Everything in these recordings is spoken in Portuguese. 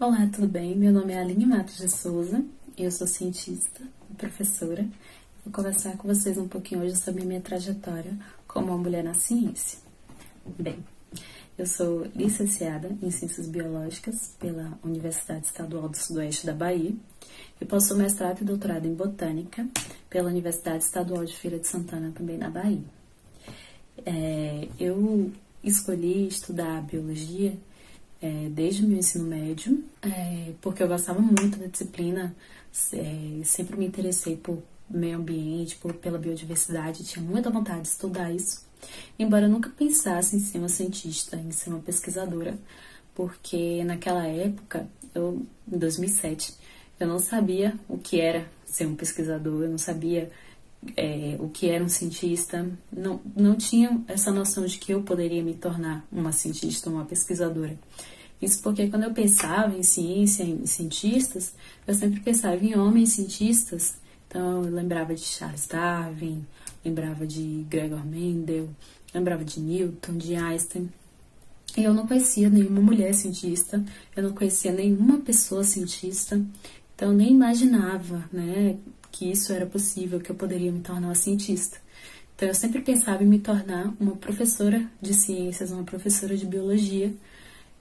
Olá, tudo bem? Meu nome é Aline Matos de Souza, eu sou cientista e professora. Vou conversar com vocês um pouquinho hoje sobre a minha trajetória como uma mulher na ciência. Bem, eu sou licenciada em Ciências Biológicas pela Universidade Estadual do Sudoeste da Bahia e possui mestrado e doutorado em Botânica pela Universidade Estadual de Feira de Santana, também na Bahia. Eu escolhi estudar biologia desde o meu ensino médio, porque eu gostava muito da disciplina, sempre me interessei por meio ambiente, pela biodiversidade, tinha muita vontade de estudar isso, embora eu nunca pensasse em ser uma cientista, em ser uma pesquisadora, porque naquela época, em 2007, eu não sabia o que era ser um pesquisador, eu não sabia o que era um cientista, não tinha essa noção de que eu poderia me tornar uma cientista, uma pesquisadora. Isso porque quando eu pensava em ciência, em cientistas, eu sempre pensava em homens cientistas. Então eu lembrava de Charles Darwin, lembrava de Gregor Mendel, lembrava de Newton, de Einstein. E eu não conhecia nenhuma mulher cientista, eu não conhecia nenhuma pessoa cientista, então eu nem imaginava, que isso era possível, que eu poderia me tornar uma cientista. Então eu sempre pensava em me tornar uma professora de ciências, uma professora de biologia,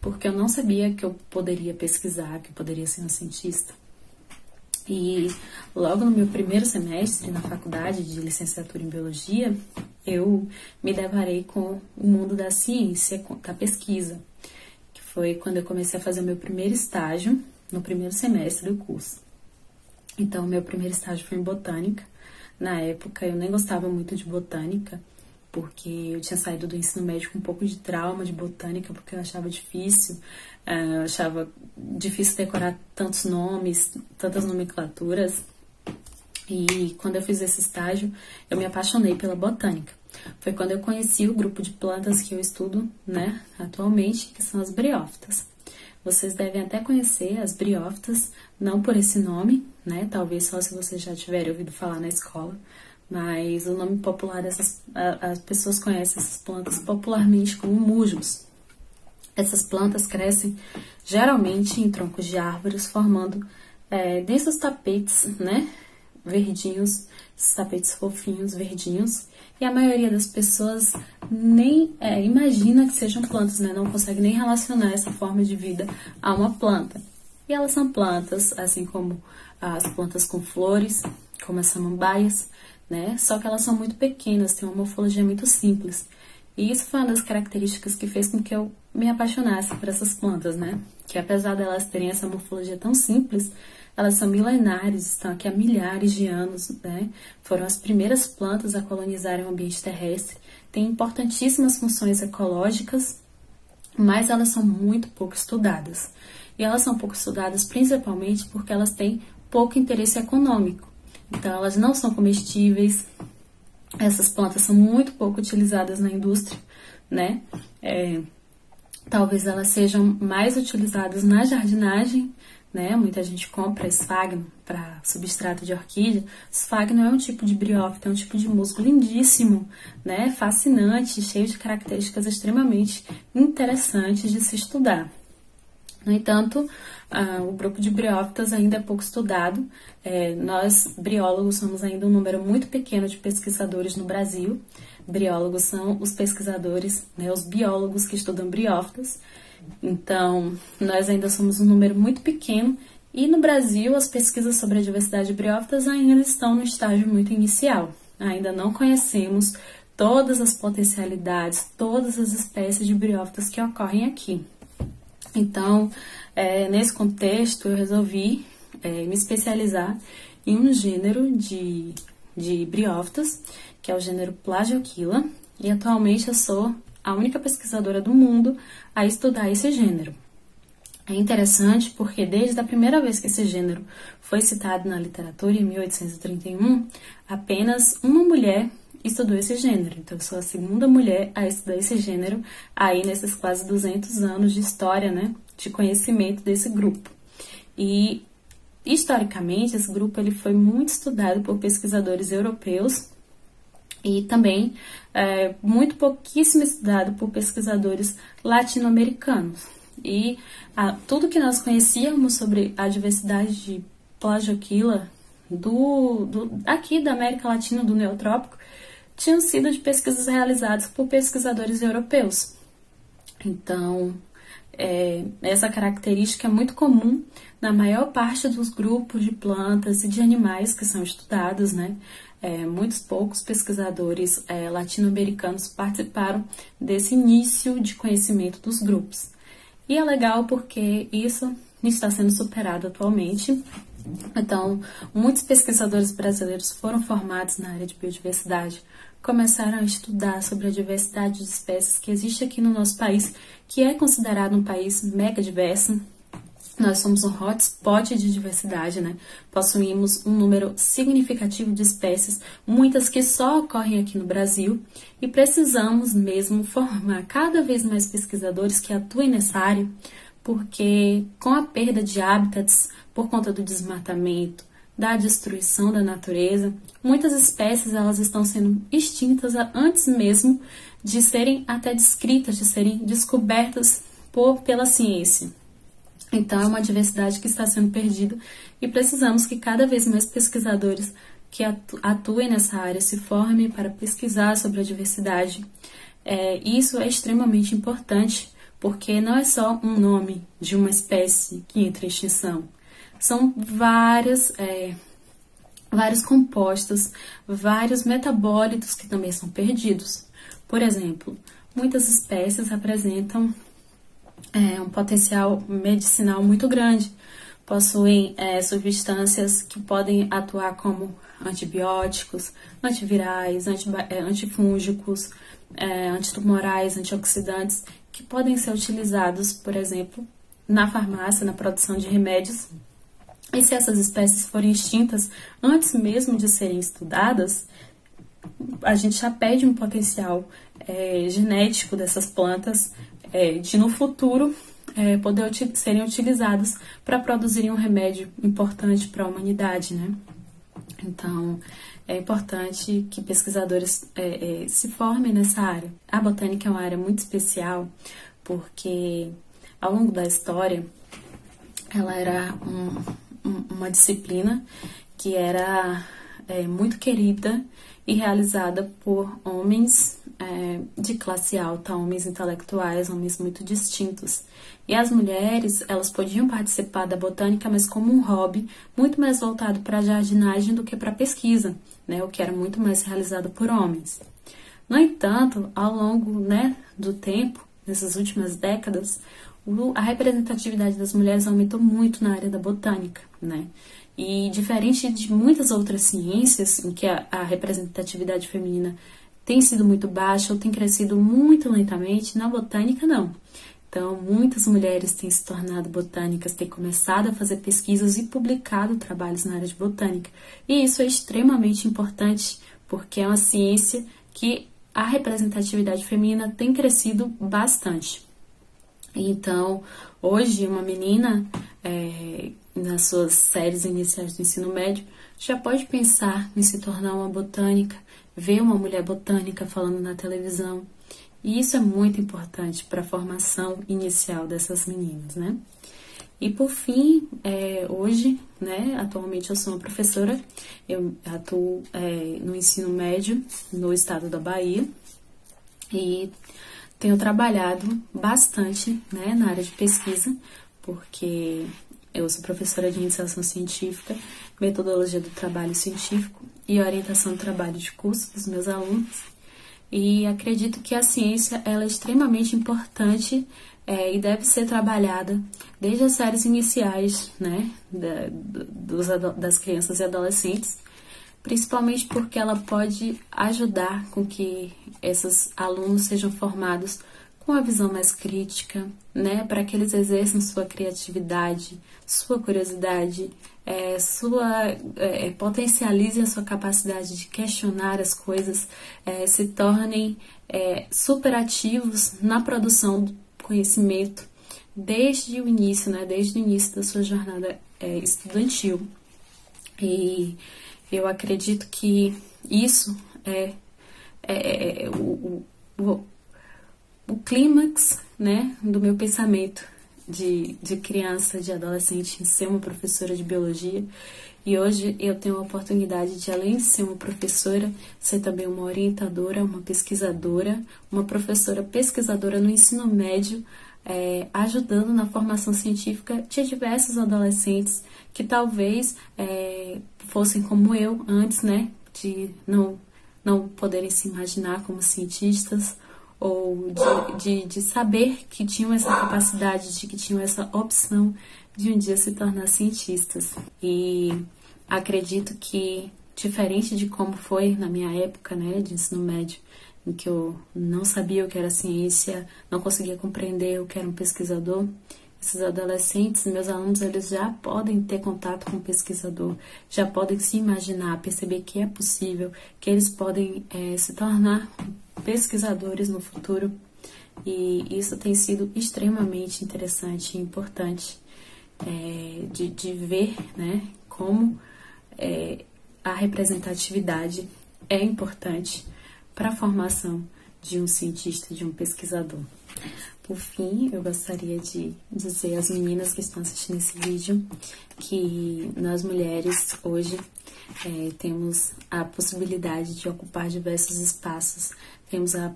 porque eu não sabia que eu poderia pesquisar, que eu poderia ser uma cientista. E logo no meu primeiro semestre na faculdade de licenciatura em biologia, eu me deparei com o mundo da ciência, da pesquisa, que foi quando eu comecei a fazer o meu primeiro estágio no primeiro semestre do curso. Então, meu primeiro estágio foi em botânica. Na época, eu nem gostava muito de botânica, porque eu tinha saído do ensino médio com um pouco de trauma de botânica, porque eu achava difícil decorar tantos nomes, tantas nomenclaturas. E quando eu fiz esse estágio, eu me apaixonei pela botânica. Foi quando eu conheci o grupo de plantas que eu estudo, atualmente, que são as briófitas. Vocês devem até conhecer as briófitas, não por esse nome, talvez só se vocês já tiverem ouvido falar na escola, mas o nome popular as pessoas conhecem essas plantas popularmente como musgos. Essas plantas crescem geralmente em troncos de árvores, formando densos tapetes, verdinhos, esses tapetes fofinhos, verdinhos, e a maioria das pessoas nem imagina que sejam plantas, não consegue nem relacionar essa forma de vida a uma planta. E elas são plantas, assim como as plantas com flores, como as samambaias, só que elas são muito pequenas, têm uma morfologia muito simples. E isso foi uma das características que fez com que eu me apaixonasse por essas plantas, que apesar delas terem essa morfologia tão simples, elas são milenares, estão aqui há milhares de anos, Foram as primeiras plantas a colonizarem o ambiente terrestre, têm importantíssimas funções ecológicas, mas elas são muito pouco estudadas. E elas são pouco estudadas principalmente porque elas têm pouco interesse econômico. Então, elas não são comestíveis, essas plantas são muito pouco utilizadas na indústria, Talvez elas sejam mais utilizadas na jardinagem, Muita gente compra esfagno para substrato de orquídea. Esfagno é um tipo de briófita, é um tipo de musgo lindíssimo, fascinante, cheio de características extremamente interessantes de se estudar. No entanto, o grupo de briófitas ainda é pouco estudado. Nós, briólogos, somos ainda um número muito pequeno de pesquisadores no Brasil. Briólogos são os pesquisadores, os biólogos que estudam briófitas. Então, nós ainda somos um número muito pequeno e no Brasil as pesquisas sobre a diversidade de briófitas ainda estão no estágio muito inicial. Ainda não conhecemos todas as potencialidades, todas as espécies de briófitas que ocorrem aqui. Então, nesse contexto, eu resolvi me especializar em um gênero de briófitas, que é o gênero Plagioquila, e atualmente eu sou a única pesquisadora do mundo a estudar esse gênero. É interessante porque desde a primeira vez que esse gênero foi citado na literatura, em 1831, apenas uma mulher estudou esse gênero. Então, eu sou a segunda mulher a estudar esse gênero aí nesses quase 200 anos de história, de conhecimento desse grupo. E, historicamente, esse grupo ele foi muito estudado por pesquisadores europeus e também muito pouquíssimo estudado por pesquisadores latino-americanos. E tudo que nós conhecíamos sobre a diversidade de Plagiochylla aqui da América Latina, do Neotrópico, tinham sido de pesquisas realizadas por pesquisadores europeus. Então, essa característica é muito comum na maior parte dos grupos de plantas e de animais que são estudados, né? Muitos poucos pesquisadores latino-americanos participaram desse início de conhecimento dos grupos. E é legal porque isso está sendo superado atualmente. Então, muitos pesquisadores brasileiros foram formados na área de biodiversidade, começaram a estudar sobre a diversidade de espécies que existe aqui no nosso país, que é considerado um país mega diverso. Nós somos um hotspot de diversidade, né? Possuímos um número significativo de espécies, muitas que só ocorrem aqui no Brasil, e precisamos mesmo formar cada vez mais pesquisadores que atuem nessa área, porque com a perda de hábitats por conta do desmatamento, da destruição da natureza, muitas espécies elas estão sendo extintas antes mesmo de serem até descritas, de serem descobertas pela ciência. Então, é uma diversidade que está sendo perdida e precisamos que cada vez mais pesquisadores que atuem nessa área se formem para pesquisar sobre a diversidade. Isso é extremamente importante, porque não é só um nome de uma espécie que entra em extinção. São vários compostos, vários metabólitos que também são perdidos. Por exemplo, muitas espécies apresentam um potencial medicinal muito grande, possuem substâncias que podem atuar como antibióticos, antivirais, antifúngicos, antitumorais, antioxidantes, que podem ser utilizados, por exemplo, na farmácia, na produção de remédios. E se essas espécies forem extintas antes mesmo de serem estudadas, a gente já perde um potencial genético dessas plantas de no futuro serem utilizados para produzirem um remédio importante para a humanidade, né? Então, é importante que pesquisadores se formem nessa área. A botânica é uma área muito especial porque, ao longo da história, ela era uma disciplina que era muito querida e realizada por homens de classe alta, homens intelectuais, homens muito distintos. E as mulheres, elas podiam participar da botânica, mas como um hobby, muito mais voltado para a jardinagem do que para a pesquisa, né, o que era muito mais realizado por homens. No entanto, ao longo, né, do tempo, nessas últimas décadas, a representatividade das mulheres aumentou muito na área da botânica, né? E diferente de muitas outras ciências em que a representatividade feminina tem sido muito baixa ou tem crescido muito lentamente, na botânica não. Então, muitas mulheres têm se tornado botânicas, têm começado a fazer pesquisas e publicado trabalhos na área de botânica. E isso é extremamente importante, porque é uma ciência que a representatividade feminina tem crescido bastante. Então, hoje, uma menina, nas suas séries iniciais do ensino médio, já pode pensar em se tornar uma botânica, ver uma mulher botânica falando na televisão. E isso é muito importante para a formação inicial dessas meninas, né? E por fim, hoje, né, atualmente eu sou uma professora, eu atuo no ensino médio no estado da Bahia e tenho trabalhado bastante, né, na área de pesquisa, porque eu sou professora de iniciação científica, metodologia do trabalho científico e orientação do trabalho de curso dos meus alunos. E acredito que a ciência ela é extremamente importante e deve ser trabalhada desde as séries iniciais, né, das crianças e adolescentes, principalmente porque ela pode ajudar com que esses alunos sejam formados com a visão mais crítica, né, para que eles exerçam sua criatividade, sua curiosidade, potencializem a sua capacidade de questionar as coisas, se tornem superativos na produção do conhecimento desde o início, né, desde o início da sua jornada estudantil. E eu acredito que isso é o clímax, né, do meu pensamento de criança, de adolescente, em ser uma professora de biologia. E hoje eu tenho a oportunidade de, além de ser uma professora, ser também uma orientadora, uma pesquisadora, uma professora pesquisadora no ensino médio, ajudando na formação científica de diversos adolescentes que talvez fossem como eu antes, né, de não poderem se imaginar como cientistas, ou de saber que tinham essa capacidade, de que tinham essa opção de um dia se tornar cientistas. E acredito que, diferente de como foi na minha época, né, de ensino médio, em que eu não sabia o que era ciência, não conseguia compreender o que era um pesquisador, esses adolescentes, meus alunos, eles já podem ter contato com o pesquisador, já podem se imaginar, perceber que é possível, que eles podem se tornar pesquisadores no futuro. E isso tem sido extremamente interessante e importante de ver, né, como a representatividade é importante para a formação de um cientista, de um pesquisador. Por fim, eu gostaria de dizer às meninas que estão assistindo esse vídeo que nós mulheres hoje temos a possibilidade de ocupar diversos espaços, temos a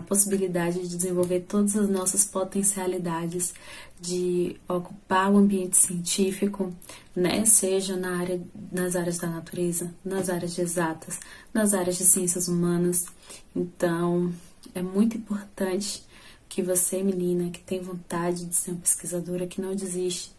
possibilidade de desenvolver todas as nossas potencialidades, de ocupar o ambiente científico, né? Seja nas áreas da natureza, nas áreas de exatas, nas áreas de ciências humanas. Então, é muito importante que você, menina, que tem vontade de ser uma pesquisadora, que não desista,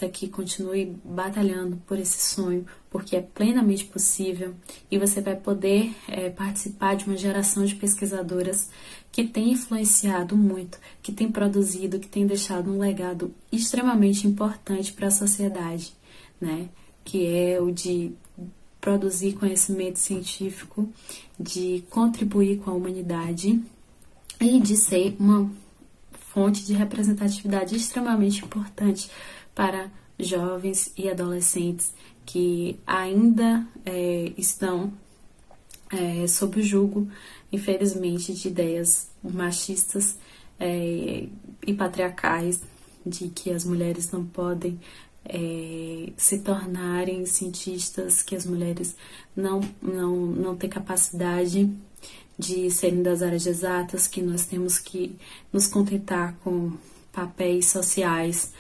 que continue batalhando por esse sonho, porque é plenamente possível e você vai poder participar de uma geração de pesquisadoras que tem influenciado muito, que tem produzido, que tem deixado um legado extremamente importante para a sociedade, né? Que é o de produzir conhecimento científico, de contribuir com a humanidade e de ser uma fonte de representatividade extremamente importante para jovens e adolescentes que ainda estão sob o jugo, infelizmente, de ideias machistas e patriarcais, de que as mulheres não podem se tornarem cientistas, que as mulheres não têm capacidade de serem das áreas exatas, que nós temos que nos contentar com papéis sociais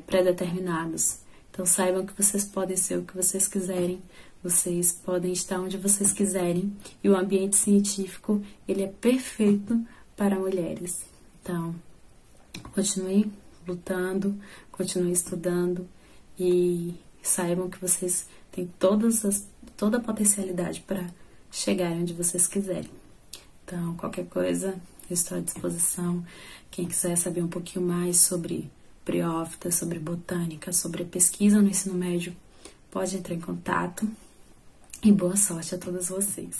pré-determinados. Então saibam que vocês podem ser o que vocês quiserem, vocês podem estar onde vocês quiserem, e o ambiente científico, ele é perfeito para mulheres. Então, continue lutando, continue estudando e saibam que vocês têm toda a potencialidade para chegar onde vocês quiserem. Então, qualquer coisa, eu estou à disposição. Quem quiser saber um pouquinho mais sobre briófita, sobre botânica, sobre pesquisa no ensino médio, pode entrar em contato. E boa sorte a todas vocês.